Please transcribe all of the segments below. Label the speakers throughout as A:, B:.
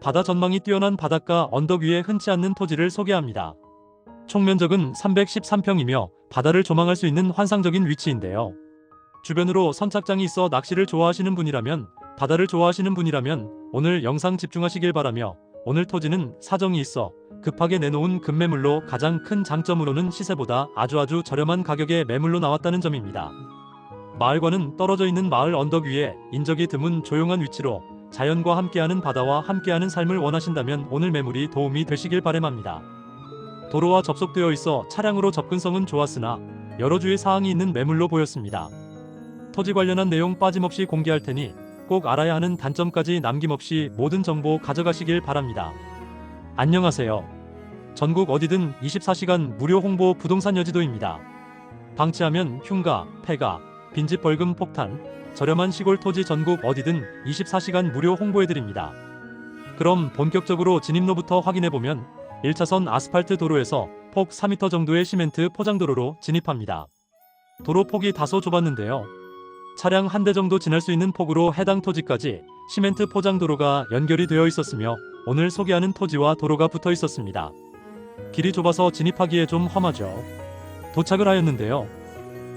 A: 바다 전망이 뛰어난 바닷가 언덕 위에 흔치 않는 토지를 소개합니다. 총 면적은 313평이며 바다를 조망할 수 있는 환상적인 위치인데요. 주변으로 선착장이 있어 낚시를 좋아하시는 분이라면, 바다를 좋아하시는 분이라면 오늘 영상 집중하시길 바라며, 오늘 토지는 사정이 있어 급하게 내놓은 급매물로 가장 큰 장점으로는 시세보다 아주 저렴한 가격에 매물로 나왔다는 점입니다. 마을과는 떨어져 있는 마을 언덕 위에 인적이 드문 조용한 위치로 자연과 함께하는 바다와 함께하는 삶을 원하신다면 오늘 매물이 도움이 되시길 바람합니다. 도로와 접속되어 있어 차량으로 접근성은 좋았으나 여러 주의 사항이 있는 매물로 보였습니다. 토지 관련한 내용 빠짐없이 공개할 테니 꼭 알아야 하는 단점까지 남김없이 모든 정보 가져가시길 바랍니다. 안녕하세요. 전국 어디든 24시간 무료 홍보 부동산 여지도입니다. 방치하면 흉가, 폐가, 빈집 벌금 폭탄, 저렴한 시골 토지 전국 어디든 24시간 무료 홍보해드립니다. 그럼 본격적으로 진입로부터 확인해보면 1차선 아스팔트 도로에서 폭 4m 정도의 시멘트 포장도로로 진입합니다. 도로 폭이 다소 좁았는데요. 차량 한 대 정도 지날 수 있는 폭으로 해당 토지까지 시멘트 포장도로가 연결이 되어 있었으며 오늘 소개하는 토지와 도로가 붙어 있었습니다. 길이 좁아서 진입하기에 좀 험하죠. 도착을 하였는데요.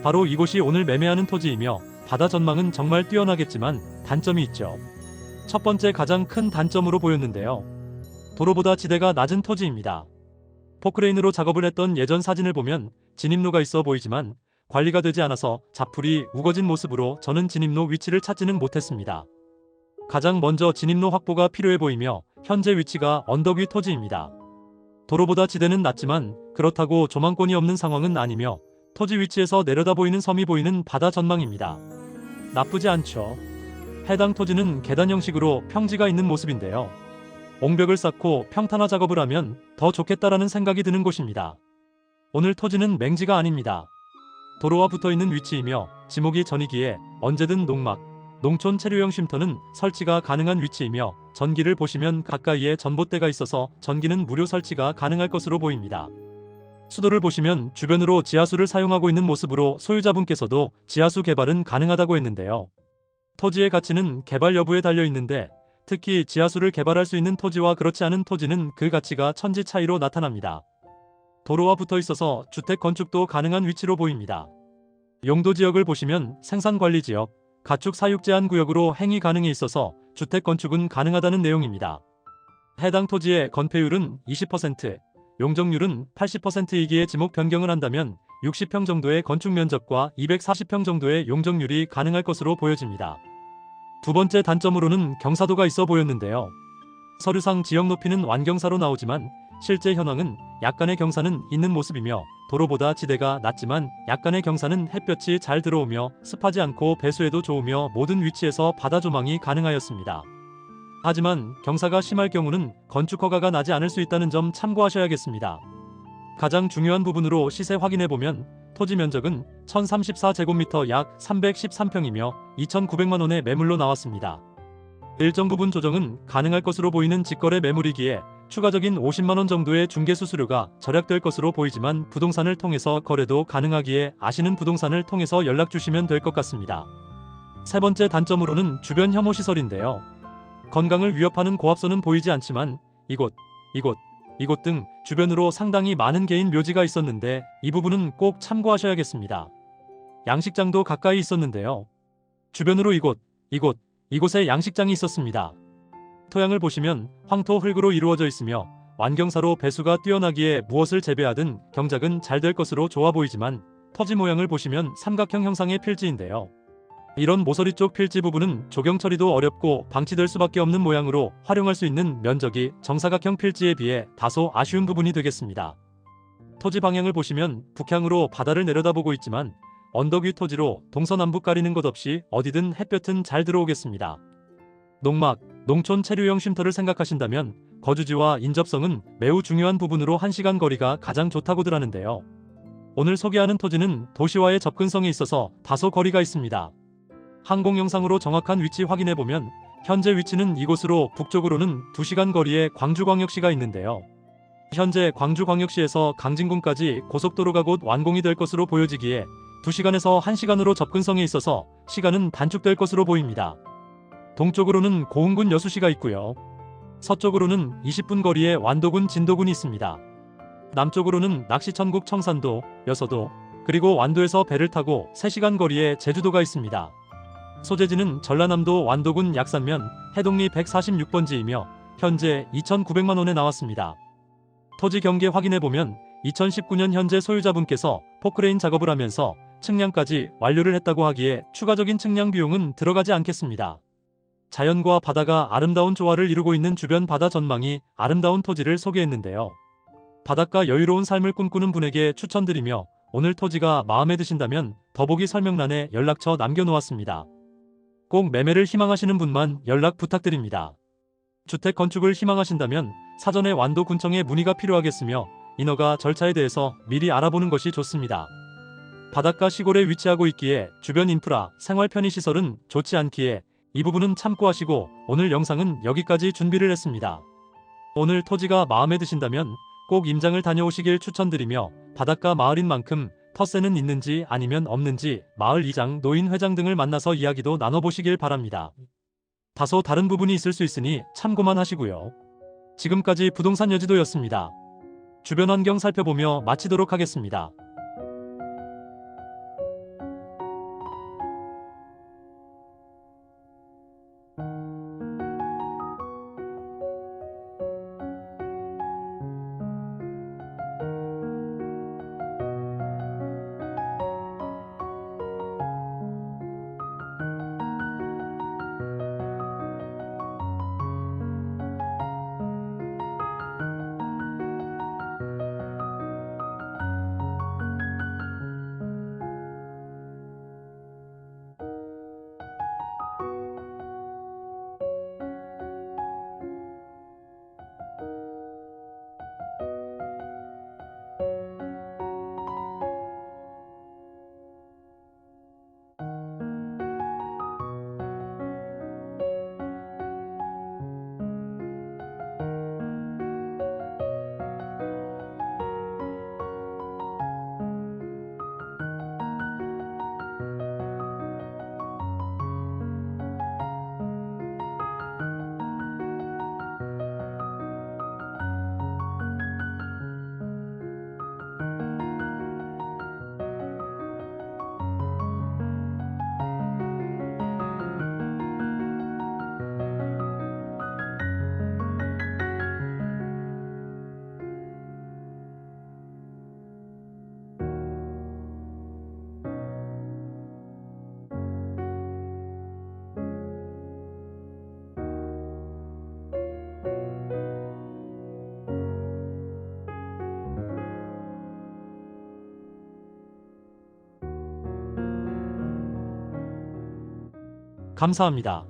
A: 바로 이곳이 오늘 매매하는 토지이며 바다 전망은 정말 뛰어나겠지만 단점이 있죠. 첫 번째 가장 큰 단점으로 보였는데요. 도로보다 지대가 낮은 토지입니다. 포크레인으로 작업을 했던 예전 사진을 보면 진입로가 있어 보이지만 관리가 되지 않아서 자풀이 우거진 모습으로 저는 진입로 위치를 찾지는 못했습니다. 가장 먼저 진입로 확보가 필요해 보이며 현재 위치가 언덕 위 토지입니다. 도로보다 지대는 낮지만 그렇다고 조망권이 없는 상황은 아니며 토지 위치에서 내려다 보이는 섬이 보이는 바다 전망입니다. 나쁘지 않죠. 해당 토지는 계단 형식으로 평지가 있는 모습인데요. 옹벽을 쌓고 평탄화 작업을 하면 더 좋겠다라는 생각이 드는 곳입니다. 오늘 토지는 맹지가 아닙니다. 도로와 붙어있는 위치이며 지목이 전이기에 언제든 농막, 농촌 체류형 쉼터는 설치가 가능한 위치이며 전기를 보시면 가까이에 전봇대가 있어서 전기는 무료 설치가 가능할 것으로 보입니다. 수도를 보시면 주변으로 지하수를 사용하고 있는 모습으로 소유자분께서도 지하수 개발은 가능하다고 했는데요. 토지의 가치는 개발 여부에 달려 있는데 특히 지하수를 개발할 수 있는 토지와 그렇지 않은 토지는 그 가치가 천지 차이로 나타납니다. 도로와 붙어 있어서 주택 건축도 가능한 위치로 보입니다. 용도 지역을 보시면 생산관리지역, 가축 사육 제한 구역으로 행위 가능해 있어서 주택 건축은 가능하다는 내용입니다. 해당 토지의 건폐율은 20%, 용적률은 80%이기에 지목 변경을 한다면 60평 정도의 건축 면적과 240평 정도의 용적률이 가능할 것으로 보여집니다. 두 번째 단점으로는 경사도가 있어 보였는데요. 서류상 지역 높이는 완경사로 나오지만 실제 현황은 약간의 경사는 있는 모습이며 도로보다 지대가 낮지만 약간의 경사는 햇볕이 잘 들어오며 습하지 않고 배수에도 좋으며 모든 위치에서 바다 조망이 가능하였습니다. 하지만 경사가 심할 경우는 건축 허가가 나지 않을 수 있다는 점 참고하셔야겠습니다. 가장 중요한 부분으로 시세 확인해보면 토지 면적은 1034제곱미터 약 313평이며 2,900만원의 매물로 나왔습니다. 일정 부분 조정은 가능할 것으로 보이는 직거래 매물이기에 추가적인 50만원 정도의 중개수수료가 절약될 것으로 보이지만 부동산을 통해서 거래도 가능하기에 아시는 부동산을 통해서 연락주시면 될 것 같습니다. 세 번째 단점으로는 주변 혐오시설인데요. 건강을 위협하는 고압선은 보이지 않지만 이곳 등 주변으로 상당히 많은 개인 묘지가 있었는데 이 부분은 꼭 참고하셔야겠습니다. 양식장도 가까이 있었는데요. 주변으로 이곳에 양식장이 있었습니다. 토양을 보시면 황토 흙으로 이루어져 있으며 완경사로 배수가 뛰어나기에 무엇을 재배하든 경작은 잘 될 것으로 좋아 보이지만 토지 모양을 보시면 삼각형 형상의 필지인데요. 이런 모서리 쪽 필지 부분은 조경 처리도 어렵고 방치될 수밖에 없는 모양으로 활용할 수 있는 면적이 정사각형 필지에 비해 다소 아쉬운 부분이 되겠습니다. 토지 방향을 보시면 북향으로 바다를 내려다보고 있지만 언덕 위 토지로 동서남북 가리는 것 없이 어디든 햇볕은 잘 들어오겠습니다. 농막, 농촌 체류형 쉼터를 생각하신다면 거주지와 인접성은 매우 중요한 부분으로 1시간 거리가 가장 좋다고들 하는데요. 오늘 소개하는 토지는 도시와의 접근성에 있어서 다소 거리가 있습니다. 항공 영상으로 정확한 위치 확인해보면 현재 위치는 이곳으로 북쪽으로는 2시간 거리에 광주광역시가 있는데요. 현재 광주광역시에서 강진군까지 고속도로가 곧 완공이 될 것으로 보여지기에 2시간에서 1시간으로 접근성에 있어서 시간은 단축될 것으로 보입니다. 동쪽으로는 고흥군 여수시가 있고요. 서쪽으로는 20분 거리에 완도군 진도군이 있습니다. 남쪽으로는 낚시천국 청산도, 여서도, 그리고 완도에서 배를 타고 3시간 거리에 제주도가 있습니다. 소재지는 전라남도 완도군 약산면 해동리 146번지이며 현재 2,900만 원에 나왔습니다. 토지 경계 확인해보면 2019년 현재 소유자분께서 포크레인 작업을 하면서 측량까지 완료를 했다고 하기에 추가적인 측량 비용은 들어가지 않겠습니다. 자연과 바다가 아름다운 조화를 이루고 있는 주변 바다 전망이 아름다운 토지를 소개했는데요. 바닷가 여유로운 삶을 꿈꾸는 분에게 추천드리며 오늘 토지가 마음에 드신다면 더보기 설명란에 연락처 남겨놓았습니다. 꼭 매매를 희망하시는 분만 연락 부탁드립니다. 주택 건축을 희망하신다면 사전에 완도군청에 문의가 필요하겠으며 인허가 절차에 대해서 미리 알아보는 것이 좋습니다. 바닷가 시골에 위치하고 있기에 주변 인프라, 생활 편의시설은 좋지 않기에 이 부분은 참고하시고 오늘 영상은 여기까지 준비를 했습니다. 오늘 토지가 마음에 드신다면 꼭 임장을 다녀오시길 추천드리며 바닷가 마을인 만큼 터세는 있는지 아니면 없는지 마을 이장, 노인 회장 등을 만나서 이야기도 나눠보시길 바랍니다. 다소 다른 부분이 있을 수 있으니 참고만 하시고요. 지금까지 부동산 여지도였습니다. 주변 환경 살펴보며 마치도록 하겠습니다. 감사합니다.